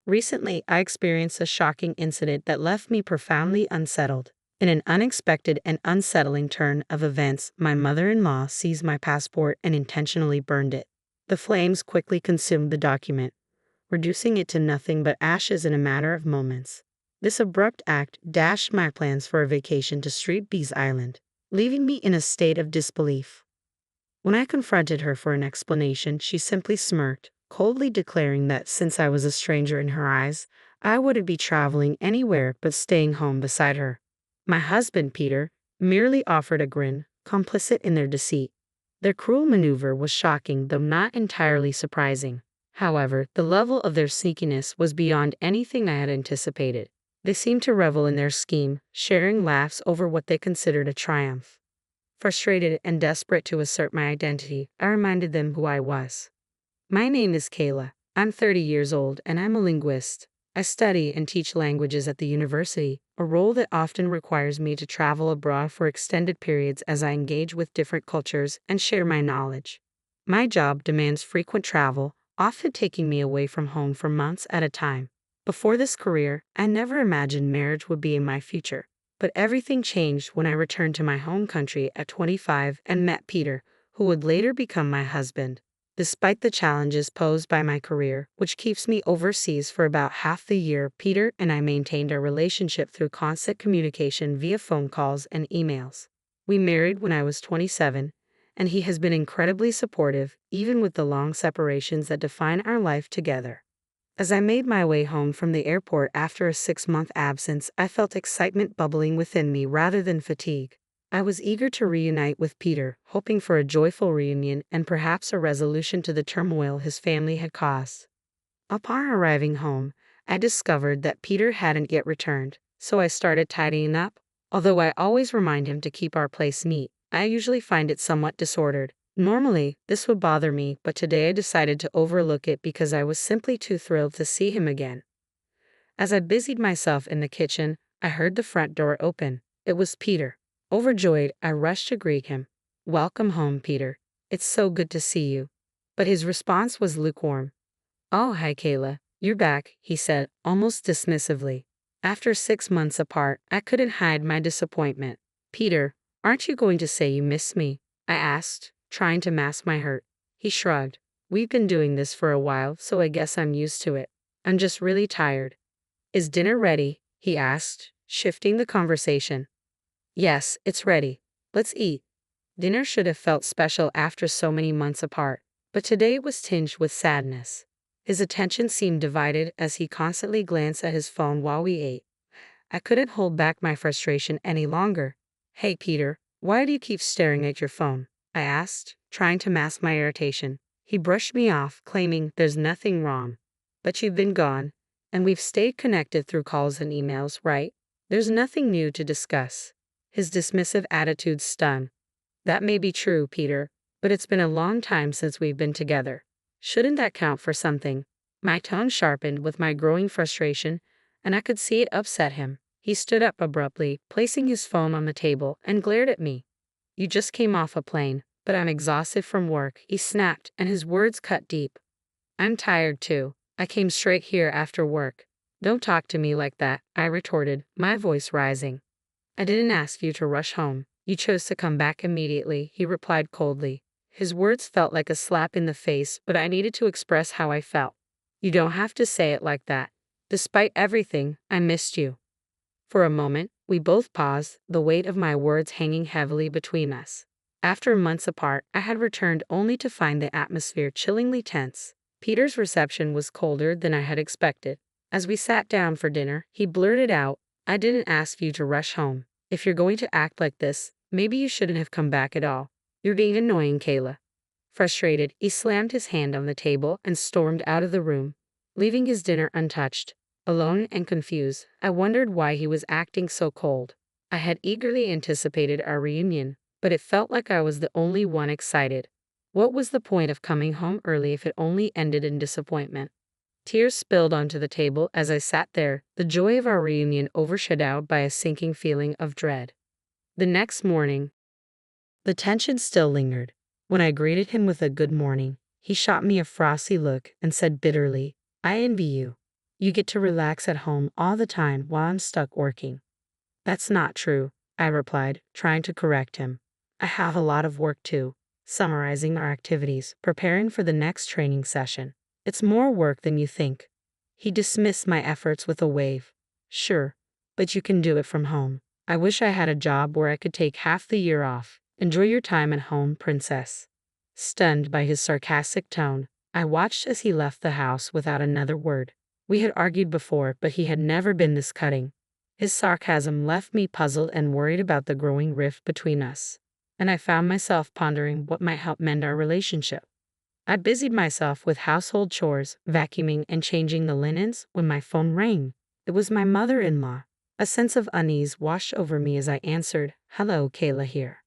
Recently, I experienced a shocking incident that left me profoundly unsettled. In an unexpected and unsettling turn of events, my mother-in-law seized my passport and intentionally burned it. The flames quickly consumed the document, reducing it to nothing but ashes in a matter of moments. This abrupt act dashed my plans for a vacation to Street Bees Island, leaving me in a state of disbelief. When I confronted her for an explanation, she simply smirked, coldly declaring that since I was a stranger in her eyes, I wouldn't be traveling anywhere but staying home beside her. My husband, Peter, merely offered a grin, complicit in their deceit. Their cruel maneuver was shocking, though not entirely surprising. However, the level of their sneakiness was beyond anything I had anticipated. They seemed to revel in their scheme, sharing laughs over what they considered a triumph. Frustrated and desperate to assert my identity, I reminded them who I was. My name is Kayla. I'm 30 years old and I'm a linguist. I study and teach languages at the university, a role that often requires me to travel abroad for extended periods as I engage with different cultures and share my knowledge. My job demands frequent travel, often taking me away from home for months at a time. Before this career, I never imagined marriage would be in my future. But everything changed when I returned to my home country at 25 and met Peter, who would later become my husband. Despite the challenges posed by my career, which keeps me overseas for about half the year, Peter and I maintained our relationship through constant communication via phone calls and emails. We married when I was 27, and he has been incredibly supportive, even with the long separations that define our life together. As I made my way home from the airport after a 6-month absence, I felt excitement bubbling within me rather than fatigue. I was eager to reunite with Peter, hoping for a joyful reunion and perhaps a resolution to the turmoil his family had caused. Upon arriving home, I discovered that Peter hadn't yet returned, so I started tidying up. Although I always remind him to keep our place neat, I usually find it somewhat disordered. Normally, this would bother me, but today I decided to overlook it because I was simply too thrilled to see him again. As I busied myself in the kitchen, I heard the front door open. It was Peter. Overjoyed, I rushed to greet him. "Welcome home, Peter. It's so good to see you." But his response was lukewarm. "Oh, hi, Kayla. You're back," he said, almost dismissively. After 6 months apart, I couldn't hide my disappointment. "Peter, aren't you going to say you miss me?" I asked, trying to mask my hurt. He shrugged. "We've been doing this for a while, so I guess I'm used to it. I'm just really tired." "Is dinner ready?" he asked, shifting the conversation. "Yes, it's ready. Let's eat." Dinner should have felt special after so many months apart, but today it was tinged with sadness. His attention seemed divided as he constantly glanced at his phone while we ate. I couldn't hold back my frustration any longer. "Hey, Peter, why do you keep staring at your phone?" I asked, trying to mask my irritation. He brushed me off, claiming there's nothing wrong. "But you've been gone, and we've stayed connected through calls and emails, right? There's nothing new to discuss." His dismissive attitude stung. "That may be true, Peter, but it's been a long time since we've been together. Shouldn't that count for something?" My tone sharpened with my growing frustration, and I could see it upset him. He stood up abruptly, placing his phone on the table, and glared at me. "You just came off a plane, but I'm exhausted from work," he snapped, and his words cut deep. "I'm tired too. I came straight here after work." "Don't talk to me like that," I retorted, my voice rising. "I didn't ask you to rush home. You chose to come back immediately," he replied coldly. His words felt like a slap in the face, but I needed to express how I felt. "You don't have to say it like that. Despite everything, I missed you." For a moment, we both paused, the weight of my words hanging heavily between us. After months apart, I had returned only to find the atmosphere chillingly tense. Peter's reception was colder than I had expected. As we sat down for dinner, he blurted out, "I didn't ask you to rush home. If you're going to act like this, maybe you shouldn't have come back at all. You're being annoying, Kayla." Frustrated, he slammed his hand on the table and stormed out of the room, leaving his dinner untouched. Alone and confused, I wondered why he was acting so cold. I had eagerly anticipated our reunion, but it felt like I was the only one excited. What was the point of coming home early if it only ended in disappointment? Tears spilled onto the table as I sat there, the joy of our reunion overshadowed by a sinking feeling of dread. The next morning, the tension still lingered. When I greeted him with a good morning, he shot me a frosty look and said bitterly, "I envy you." You get to relax at home all the time while I'm stuck working. That's not true, I replied, trying to correct him. I have a lot of work too, summarizing our activities, preparing for the next training session. It's more work than you think. He dismissed my efforts with a wave. Sure, but you can do it from home. I wish I had a job where I could take half the year off. Enjoy your time at home, princess. Stunned by his sarcastic tone, I watched as he left the house without another word. We had argued before, but he had never been this cutting. His sarcasm left me puzzled and worried about the growing rift between us, and I found myself pondering what might help mend our relationship. I busied myself with household chores, vacuuming and changing the linens when my phone rang. It was my mother-in-law. A sense of unease washed over me as I answered, "Hello, Kayla here."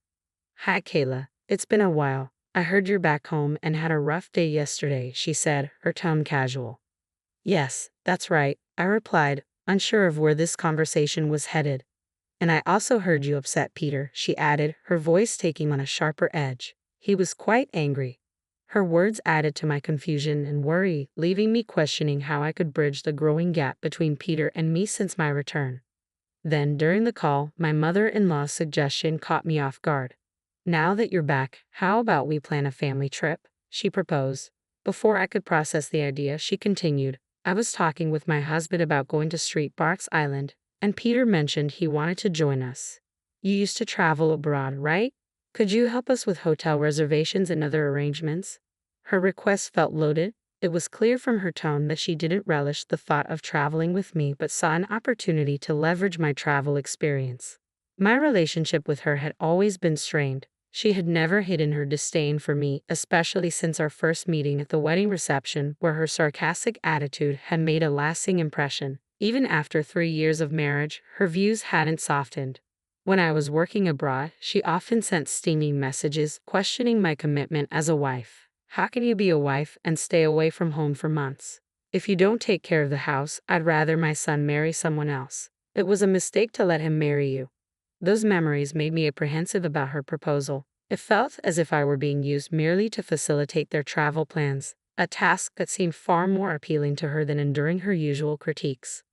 "Hi, Kayla. It's been a while. I heard you're back home and had a rough day yesterday," she said, her tone casual. "Yes, that's right," I replied, unsure of where this conversation was headed. "And I also heard you upset Peter," she added, her voice taking on a sharper edge. "He was quite angry." Her words added to my confusion and worry, leaving me questioning how I could bridge the growing gap between Peter and me since my return. Then, during the call, my mother-in-law's suggestion caught me off guard. "Now that you're back, how about we plan a family trip?" she proposed. Before I could process the idea, she continued, "I was talking with my husband about going to Street Barks Island, and Peter mentioned he wanted to join us. You used to travel abroad, right? Could you help us with hotel reservations and other arrangements?" Her request felt loaded. It was clear from her tone that she didn't relish the thought of traveling with me but saw an opportunity to leverage my travel experience. My relationship with her had always been strained. She had never hidden her disdain for me, especially since our first meeting at the wedding reception, where her sarcastic attitude had made a lasting impression. Even after 3 years of marriage, her views hadn't softened. When I was working abroad, she often sent stinging messages questioning my commitment as a wife. "How can you be a wife and stay away from home for months? If you don't take care of the house, I'd rather my son marry someone else. It was a mistake to let him marry you." Those memories made me apprehensive about her proposal. It felt as if I were being used merely to facilitate their travel plans, a task that seemed far more appealing to her than enduring her usual critiques.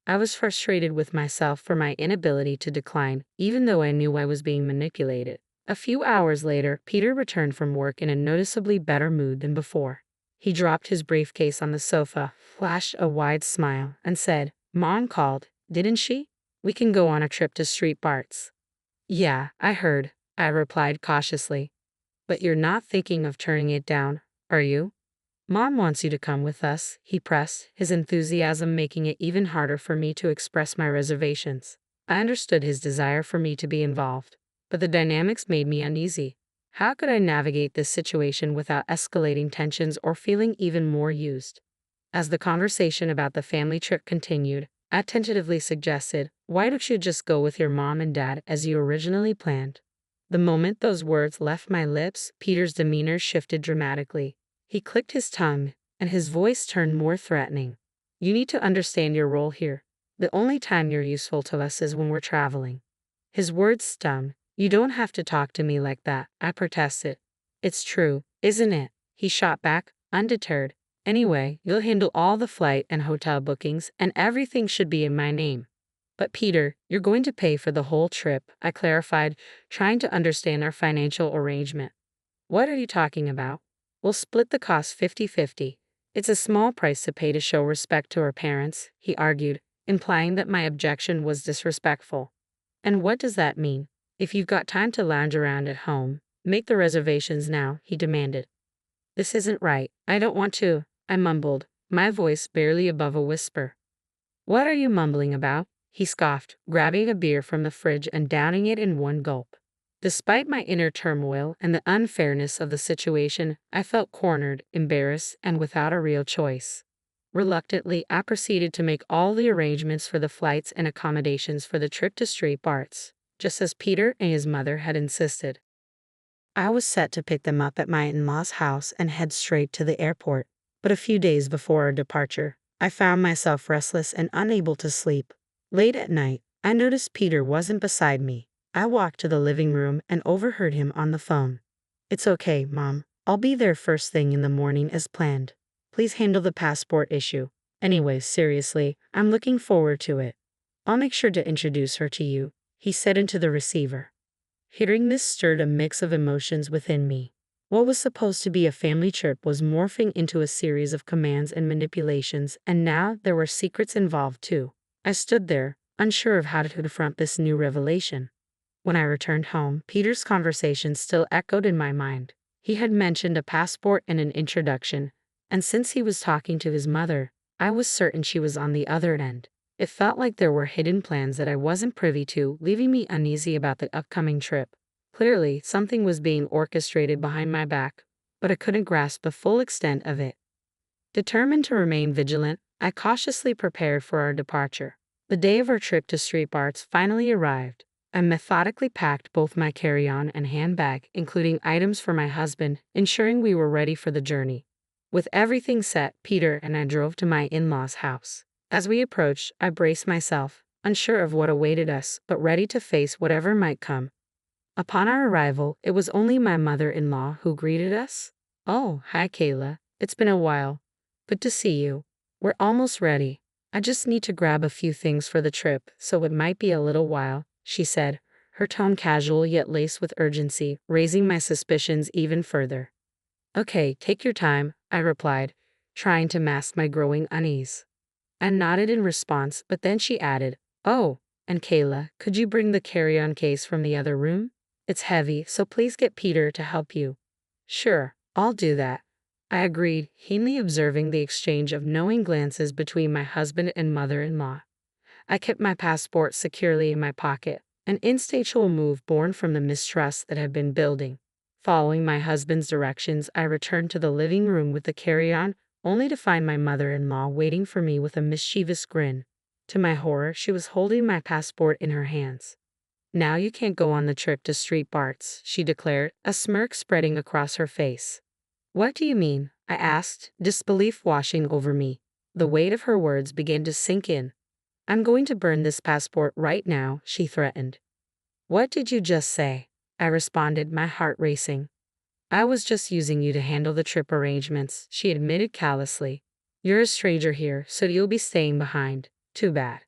I was frustrated with myself for my inability to decline, even though I knew I was being manipulated. A few hours later, Peter returned from work in a noticeably better mood than before. He dropped his briefcase on the sofa, flashed a wide smile, and said, "Mom called, didn't she? We can go on a trip to Street Barts." "Yeah, I heard," I replied cautiously. "But you're not thinking of turning it down, are you?" "Mom wants you to come with us," he pressed, his enthusiasm making it even harder for me to express my reservations. I understood his desire for me to be involved, but the dynamics made me uneasy. How could I navigate this situation without escalating tensions or feeling even more used? As the conversation about the family trip continued, I tentatively suggested, "Why don't you just go with your mom and dad as you originally planned?" The moment those words left my lips, Peter's demeanor shifted dramatically. He clicked his tongue, and his voice turned more threatening. "You need to understand your role here. The only time you're useful to us is when we're traveling." His words stung. "You don't have to talk to me like that," I protested. "It's true, isn't it?" he shot back, undeterred. "Anyway, you'll handle all the flight and hotel bookings, and everything should be in my name." "But Peter, you're going to pay for the whole trip," I clarified, trying to understand our financial arrangement. "What are you talking about? We'll split the cost 50-50. It's a small price to pay to show respect to our parents," he argued, implying that my objection was disrespectful. "And what does that mean? If you've got time to lounge around at home, make the reservations now," he demanded. "This isn't right. I don't want to," I mumbled, my voice barely above a whisper. "What are you mumbling about?" he scoffed, grabbing a beer from the fridge and downing it in one gulp. Despite my inner turmoil and the unfairness of the situation, I felt cornered, embarrassed, and without a real choice. Reluctantly, I proceeded to make all the arrangements for the flights and accommodations for the trip to Street Barts, just as Peter and his mother had insisted. I was set to pick them up at my in-laws' house and head straight to the airport, but a few days before our departure, I found myself restless and unable to sleep. Late at night, I noticed Peter wasn't beside me. I walked to the living room and overheard him on the phone. "It's okay, Mom. I'll be there first thing in the morning as planned. Please handle the passport issue. Anyway, seriously, I'm looking forward to it. I'll make sure to introduce her to you, he said into the receiver. Hearing this stirred a mix of emotions within me. What was supposed to be a family trip was morphing into a series of commands and manipulations, and now there were secrets involved too. I stood there, unsure of how to confront this new revelation. When I returned home, Peter's conversation still echoed in my mind. He had mentioned a passport and an introduction, and since he was talking to his mother, I was certain she was on the other end. It felt like there were hidden plans that I wasn't privy to, leaving me uneasy about the upcoming trip. Clearly, something was being orchestrated behind my back, but I couldn't grasp the full extent of it. Determined to remain vigilant, I cautiously prepared for our departure. The day of our trip to Street Arts finally arrived. I methodically packed both my carry-on and handbag, including items for my husband, ensuring we were ready for the journey. With everything set, Peter and I drove to my in-laws' house. As we approached, I braced myself, unsure of what awaited us, but ready to face whatever might come. Upon our arrival, it was only my mother-in-law who greeted us. "Oh, hi Kayla. It's been a while. Good to see you. We're almost ready. I just need to grab a few things for the trip, so it might be a little while," she said, her tone casual yet laced with urgency, raising my suspicions even further. "Okay, take your time," I replied, trying to mask my growing unease. I nodded in response, but then she added, "Oh, and Kayla, could you bring the carry-on case from the other room? It's heavy, so please get Peter to help you." "Sure, I'll do that," I agreed, keenly observing the exchange of knowing glances between my husband and mother-in-law. I kept my passport securely in my pocket, an instinctual move born from the mistrust that had been building. Following my husband's directions, I returned to the living room with the carry-on, only to find my mother-in-law waiting for me with a mischievous grin. To my horror, she was holding my passport in her hands. "Now you can't go on the trip to Street Arts," she declared, a smirk spreading across her face. "What do you mean?" I asked, disbelief washing over me. The weight of her words began to sink in. "I'm going to burn this passport right now," she threatened. "What did you just say?" I responded, my heart racing. "I was just using you to handle the trip arrangements," she admitted callously. "You're a stranger here, so you'll be staying behind. Too bad."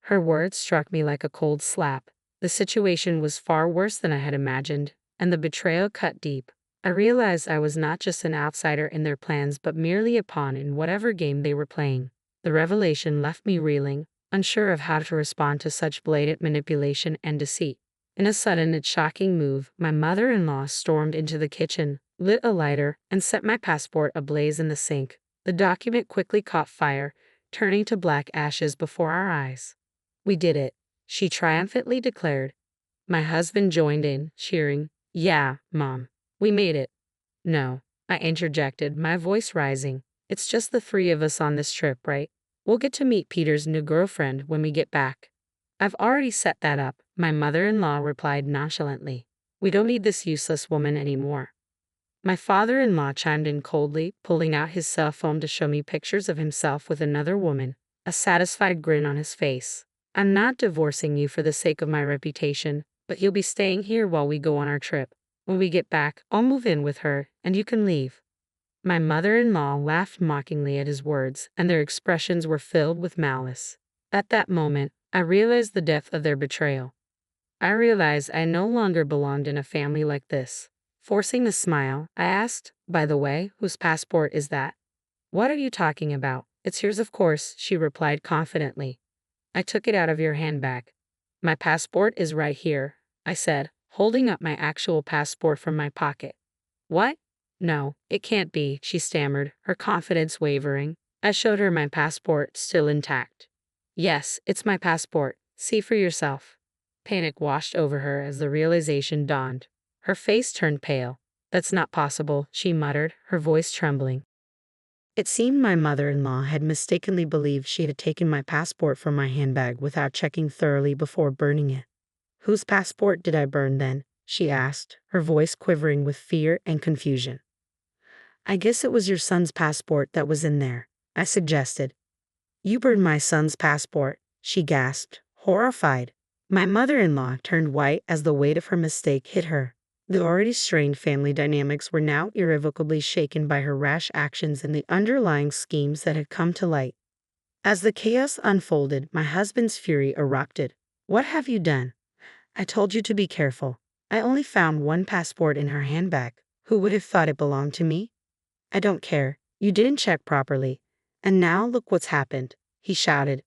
Her words struck me like a cold slap. The situation was far worse than I had imagined, and the betrayal cut deep. I realized I was not just an outsider in their plans but merely a pawn in whatever game they were playing. The revelation left me reeling, unsure of how to respond to such blatant manipulation and deceit. In a sudden and shocking move, my mother-in-law stormed into the kitchen, lit a lighter, and set my passport ablaze in the sink. The document quickly caught fire, turning to black ashes before our eyes. "We did it," she triumphantly declared. My husband joined in, cheering, "Yeah, Mom, we made it." "No," I interjected, my voice rising. "It's just the three of us on this trip, right? We'll get to meet Peter's new girlfriend when we get back." "I've already set that up," my mother-in-law replied nonchalantly. "We don't need this useless woman anymore." My father-in-law chimed in coldly, pulling out his cell phone to show me pictures of himself with another woman, a satisfied grin on his face. "I'm not divorcing you for the sake of my reputation, but you'll be staying here while we go on our trip. When we get back, I'll move in with her, and you can leave." My mother-in-law laughed mockingly at his words, and their expressions were filled with malice. At that moment, I realized the depth of their betrayal. I realized I no longer belonged in a family like this. Forcing a smile, I asked, "By the way, whose passport is that?" "What are you talking about? It's yours, of course," she replied confidently. "I took it out of your handbag." "My passport is right here," I said, holding up my actual passport from my pocket. "What? No, it can't be," she stammered, her confidence wavering. I showed her my passport, still intact. "Yes, it's my passport. See for yourself." Panic washed over her as the realization dawned. Her face turned pale. "That's not possible," she muttered, her voice trembling. It seemed my mother-in-law had mistakenly believed she had taken my passport from my handbag without checking thoroughly before burning it. "Whose passport did I burn then?" she asked, her voice quivering with fear and confusion. "I guess it was your son's passport that was in there," I suggested. "You burned my son's passport," she gasped, horrified. My mother-in-law turned white as the weight of her mistake hit her. The already strained family dynamics were now irrevocably shaken by her rash actions and the underlying schemes that had come to light. As the chaos unfolded, my husband's fury erupted. What have you done? I told you to be careful. I only found one passport in her handbag. Who would have thought it belonged to me? I don't care. You didn't check properly. And now look what's happened, he shouted.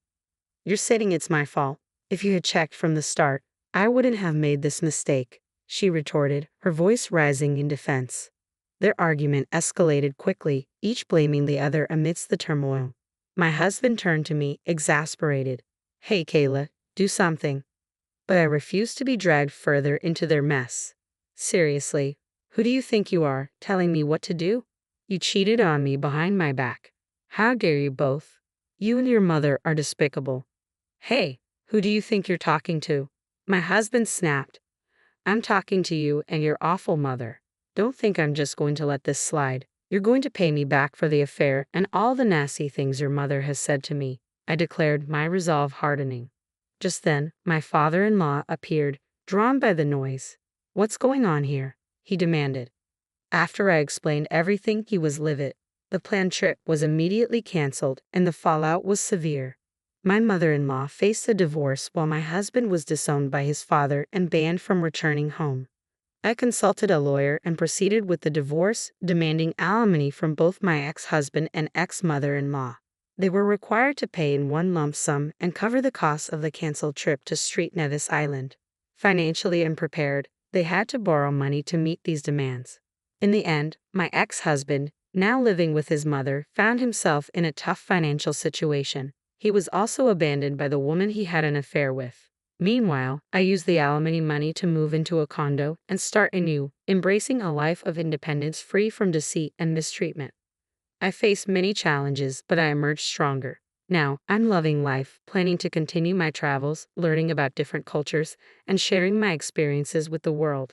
You're saying it's my fault. If you had checked from the start, I wouldn't have made this mistake, she retorted, her voice rising in defense. Their argument escalated quickly, each blaming the other amidst the turmoil. My husband turned to me, exasperated. Hey, Kayla, do something. But I refused to be dragged further into their mess. Seriously, who do you think you are, telling me what to do? You cheated on me behind my back. How dare you both? You and your mother are despicable. Hey, who do you think you're talking to? My husband snapped. I'm talking to you and your awful mother. Don't think I'm just going to let this slide. You're going to pay me back for the affair and all the nasty things your mother has said to me, I declared, my resolve hardening. Just then, my father-in-law appeared, drawn by the noise. What's going on here? He demanded. After I explained everything, he was livid. The planned trip was immediately canceled, and the fallout was severe. My mother-in-law faced a divorce while my husband was disowned by his father and banned from returning home. I consulted a lawyer and proceeded with the divorce, demanding alimony from both my ex-husband and ex-mother-in-law. They were required to pay in one lump sum and cover the costs of the canceled trip to Street Nevis Island. Financially unprepared, they had to borrow money to meet these demands. In the end, my ex-husband, now living with his mother, found himself in a tough financial situation. He was also abandoned by the woman he had an affair with. Meanwhile, I used the alimony money to move into a condo and start anew, embracing a life of independence free from deceit and mistreatment. I faced many challenges, but I emerged stronger. Now, I'm loving life, planning to continue my travels, learning about different cultures, and sharing my experiences with the world.